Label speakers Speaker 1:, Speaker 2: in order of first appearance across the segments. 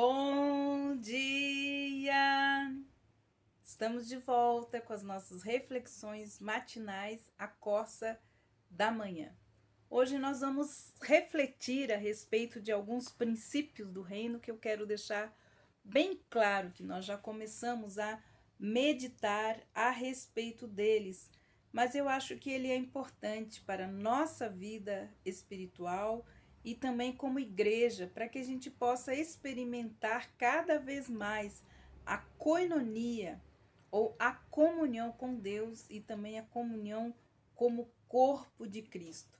Speaker 1: Bom dia! Estamos de volta com as nossas reflexões matinais à Corsa da Manhã. Hoje nós vamos refletir a respeito de alguns princípios do reino que eu quero deixar bem claro que nós já começamos a meditar a respeito deles, mas eu acho que ele é importante para a nossa vida espiritual e também como igreja, para que a gente possa experimentar cada vez mais a koinonia, ou a comunhão com Deus e também a comunhão como corpo de Cristo.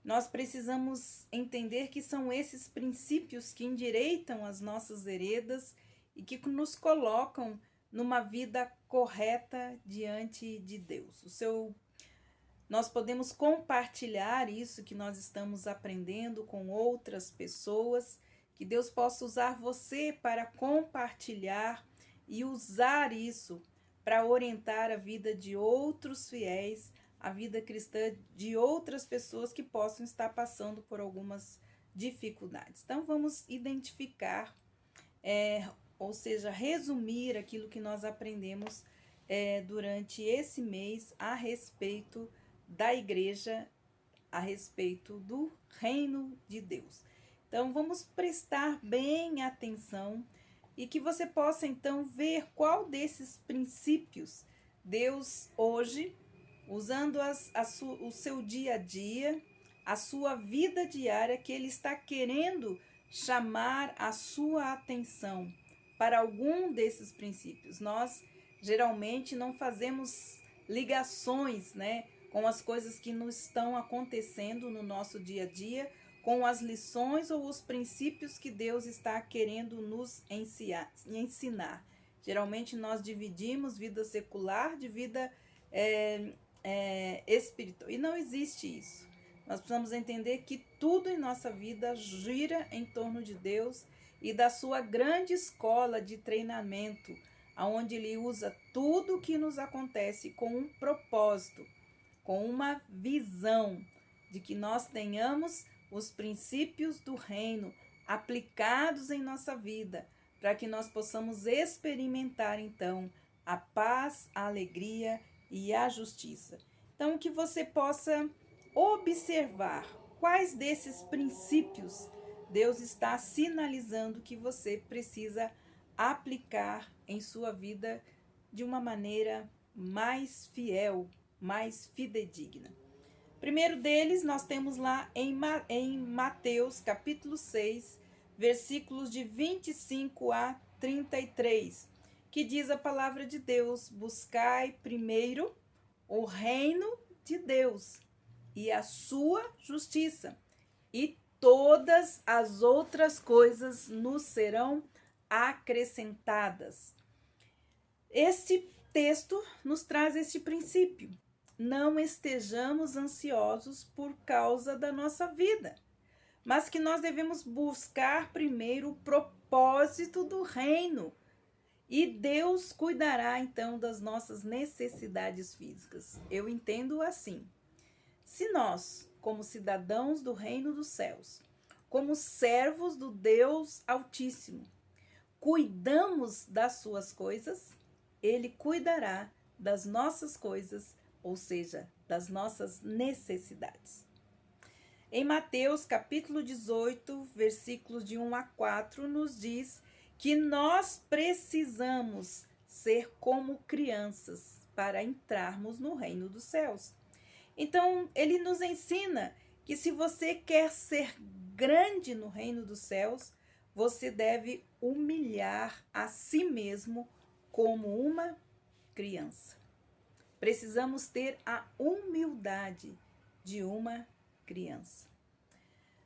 Speaker 1: Nós precisamos entender que são esses princípios que endireitam as nossas veredas e que nos colocam numa vida correta diante de Deus. Nós podemos compartilhar isso que nós estamos aprendendo com outras pessoas, que Deus possa usar você para compartilhar e usar isso para orientar a vida de outros fiéis, a vida cristã de outras pessoas que possam estar passando por algumas dificuldades. Então vamos identificar, ou seja, resumir aquilo que nós aprendemos durante esse mês a respeito da igreja, a respeito do reino de Deus. Então vamos prestar bem atenção e que você possa então ver qual desses princípios Deus hoje, usando o seu dia a dia, a sua vida diária, que Ele está querendo chamar a sua atenção para algum desses princípios. Nós geralmente não fazemos ligações, com as coisas que nos estão acontecendo no nosso dia a dia, com as lições ou os princípios que Deus está querendo nos ensinar. Geralmente nós dividimos vida secular de vida espiritual, e não existe isso. Nós precisamos entender que tudo em nossa vida gira em torno de Deus e da sua grande escola de treinamento, onde Ele usa tudo o que nos acontece com um propósito, com uma visão de que nós tenhamos os princípios do reino aplicados em nossa vida, para que nós possamos experimentar então a paz, a alegria e a justiça. Então, que você possa observar quais desses princípios Deus está sinalizando que você precisa aplicar em sua vida de uma maneira mais fiel, mais fidedigna. Primeiro deles, nós temos lá em Mateus, capítulo 6, versículos de 25 a 33, que diz a palavra de Deus: buscai primeiro o reino de Deus e a sua justiça, e todas as outras coisas nos serão acrescentadas. Este texto nos traz este princípio. Não estejamos ansiosos por causa da nossa vida, mas que nós devemos buscar primeiro o propósito do reino, e Deus cuidará então das nossas necessidades físicas. Eu entendo assim: se nós, como cidadãos do reino dos céus, como servos do Deus Altíssimo, cuidamos das suas coisas, Ele cuidará das nossas coisas, ou seja, das nossas necessidades. Em Mateus capítulo 18, versículos de 1 a 4, nos diz que nós precisamos ser como crianças para entrarmos no reino dos céus. Então, ele nos ensina que se você quer ser grande no reino dos céus, você deve humilhar a si mesmo como uma criança. Precisamos ter a humildade de uma criança.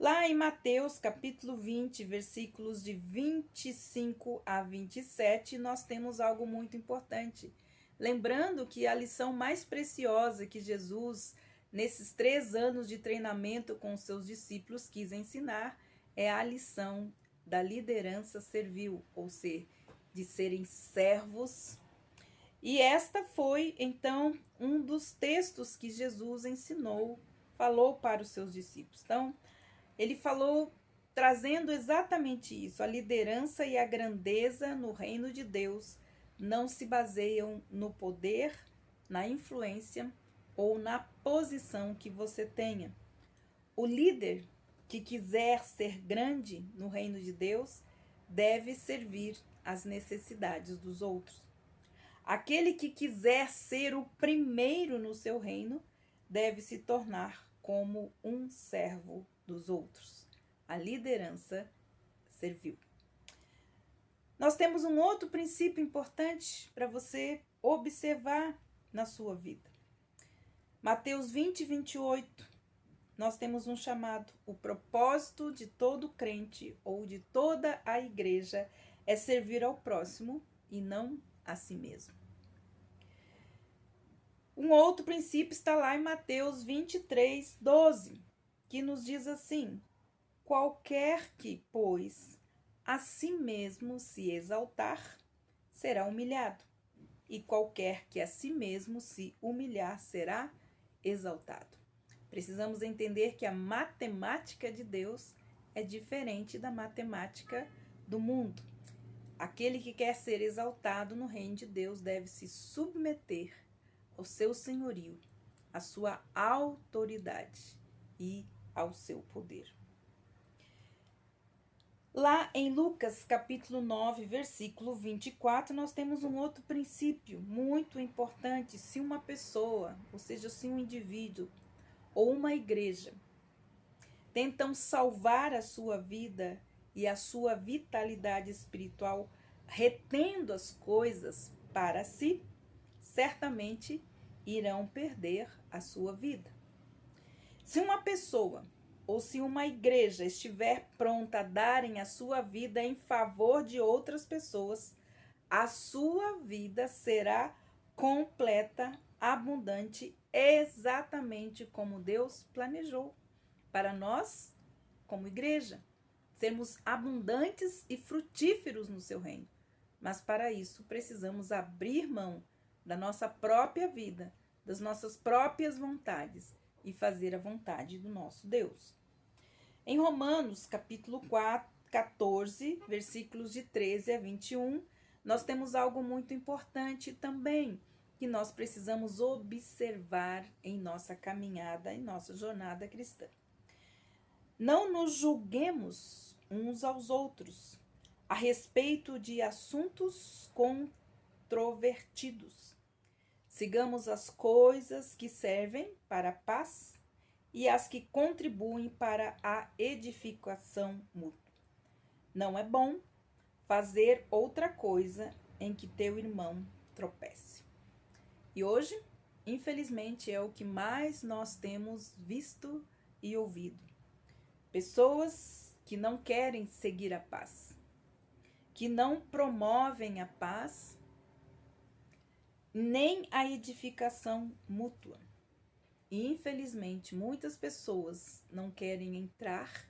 Speaker 1: Lá em Mateus capítulo 20, versículos de 25 a 27, nós temos algo muito importante. Lembrando que a lição mais preciosa que Jesus, nesses 3 anos de treinamento com os seus discípulos, quis ensinar é a lição da liderança servil, ou seja, de serem servos. E esta foi, então, um dos textos que Jesus falou para os seus discípulos. Então, ele falou trazendo exatamente isso. A liderança e a grandeza no reino de Deus não se baseiam no poder, na influência ou na posição que você tenha. O líder que quiser ser grande no reino de Deus deve servir às necessidades dos outros. Aquele que quiser ser o primeiro no seu reino deve se tornar como um servo dos outros. A liderança servil. Nós temos um outro princípio importante para você observar na sua vida. Mateus 20, 28. Nós temos um chamado. O propósito de todo crente ou de toda a igreja é servir ao próximo e não a si mesmo. Um outro princípio está lá em Mateus 23, 12, que nos diz assim: qualquer que, pois, a si mesmo se exaltar, será humilhado, e qualquer que a si mesmo se humilhar, será exaltado. Precisamos entender que a matemática de Deus é diferente da matemática do mundo. Aquele que quer ser exaltado no reino de Deus deve se submeter ao seu senhorio, à sua autoridade e ao seu poder. Lá em Lucas capítulo 9, versículo 24, nós temos um outro princípio muito importante. Se uma pessoa, ou seja, se um indivíduo ou uma igreja tentam salvar a sua vida e a sua vitalidade espiritual retendo as coisas para si, certamente irão perder a sua vida. Se uma pessoa ou se uma igreja estiver pronta a darem a sua vida em favor de outras pessoas, a sua vida será completa, abundante, exatamente como Deus planejou para nós, como igreja, sermos abundantes e frutíferos no seu reino. Mas para isso precisamos abrir mão da nossa própria vida, das nossas próprias vontades e fazer a vontade do nosso Deus. Em Romanos, capítulo 14, versículos de 13 a 21, nós temos algo muito importante também, que nós precisamos observar em nossa caminhada, em nossa jornada cristã. Não nos julguemos uns aos outros a respeito de assuntos controvertidos. Sigamos as coisas que servem para a paz e as que contribuem para a edificação mútua. Não é bom fazer outra coisa em que teu irmão tropece. E hoje, infelizmente, é o que mais nós temos visto e ouvido. Pessoas que não querem seguir a paz, que não promovem a paz, nem a edificação mútua. E, infelizmente, muitas pessoas não querem entrar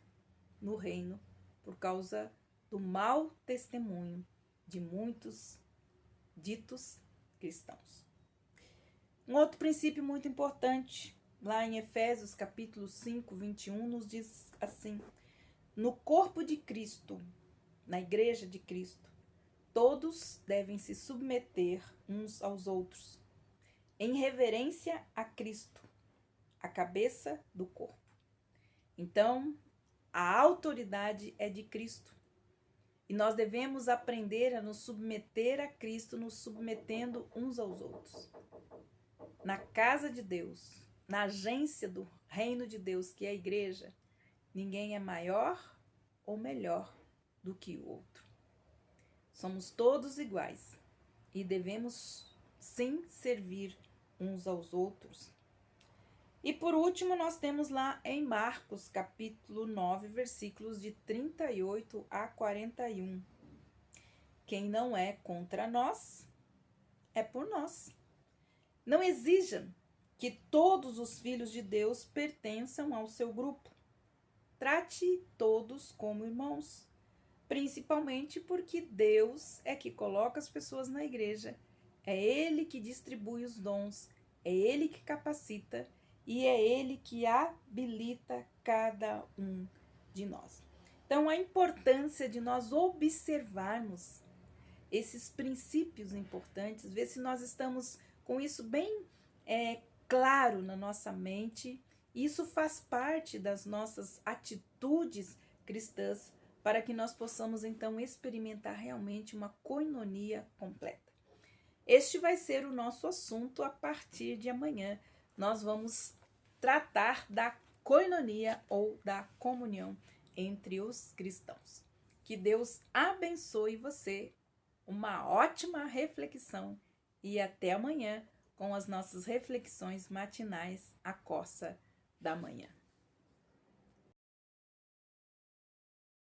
Speaker 1: no reino por causa do mau testemunho de muitos ditos cristãos. Um outro princípio muito importante, lá em Efésios capítulo 5, 21, nos diz assim: no corpo de Cristo, na igreja de Cristo, todos devem se submeter uns aos outros, em reverência a Cristo, a cabeça do corpo. Então, a autoridade é de Cristo. E nós devemos aprender a nos submeter a Cristo, nos submetendo uns aos outros. Na casa de Deus, na agência do reino de Deus, que é a igreja, ninguém é maior ou melhor do que o outro. Somos todos iguais e devemos sim servir uns aos outros. E por último, nós temos lá em Marcos, capítulo 9, versículos de 38 a 41. Quem não é contra nós, é por nós. Não exijam que todos os filhos de Deus pertençam ao seu grupo. Trate todos como irmãos, principalmente porque Deus é que coloca as pessoas na igreja, é Ele que distribui os dons, é Ele que capacita e é Ele que habilita cada um de nós. Então, a importância de nós observarmos esses princípios importantes, ver se nós estamos com isso bem claro na nossa mente. Isso faz parte das nossas atitudes cristãs para que nós possamos então experimentar realmente uma coinonia completa. Este vai ser o nosso assunto a partir de amanhã. Nós vamos tratar da coinonia ou da comunhão entre os cristãos. Que Deus abençoe você, uma ótima reflexão e até amanhã com as nossas reflexões matinais, a Corsa da Manhã.